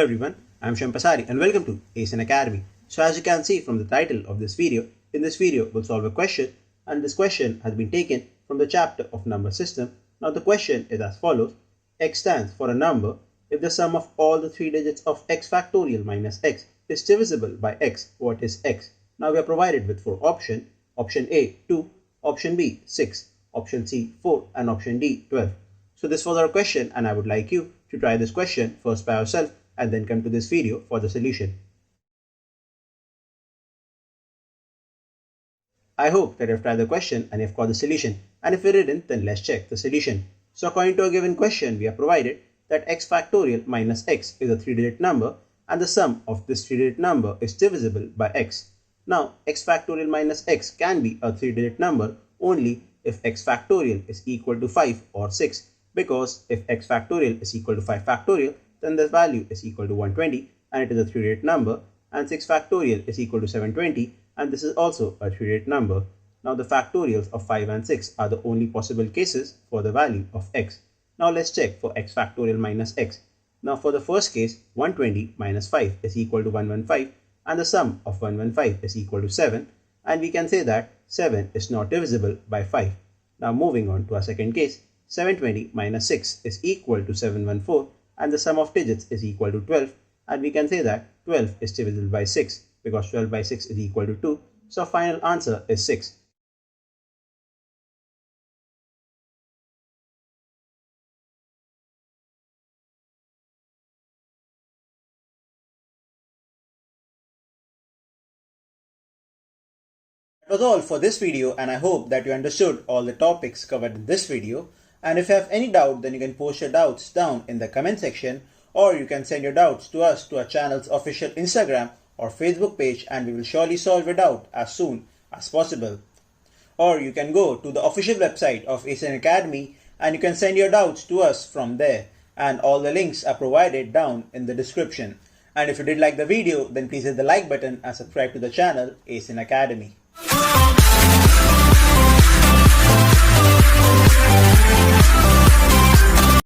Hello everyone, I am Shampasari and welcome to ASN Academy. So as you can see from the title of this video, in this video we'll solve a question, and this question has been taken from the chapter of number system. Now the question is as follows: x stands for a number if the sum of all the three digits of x factorial minus x is divisible by x. What is x? Now we are provided with four options: option A 2, option B 6, option C 4 and option D 12. So this was our question, and I would like you to try this question first by yourself and then come to this video for the solution. I hope that you've tried the question and you've got the solution, and if you didn't, then let's check the solution. So according to a given question, we are provided that x factorial minus x is a 3-digit number and the sum of this 3-digit number is divisible by x. Now x factorial minus x can be a 3-digit number only if x factorial is equal to 5 or 6, because if x factorial is equal to 5 factorial, then the value is equal to 120 and it is a 3-digit number, and 6 factorial is equal to 720 and this is also a 3-digit number. Now the factorials of 5 and 6 are the only possible cases for the value of x. Now let's check for x factorial minus x. Now for the first case, 120 minus 5 is equal to 115 and the sum of 115 is equal to 7, and we can say that 7 is not divisible by 5. Now moving on to our second case, 720 minus 6 is equal to 714 and the sum of digits is equal to 12, and we can say that 12 is divisible by 6 because 12 by 6 is equal to 2. So our final answer is 6. That was all for this video, and I hope that you understood all the topics covered in this video. And if you have any doubt, then you can post your doubts down in the comment section, or you can send your doubts to us to our channel's official Instagram or Facebook page, and we will surely solve your doubt as soon as possible. Or you can go to the official website of ASN Academy and you can send your doubts to us from there, and all the links are provided down in the description. And if you did like the video, then please hit the like button and subscribe to the channel ASN Academy.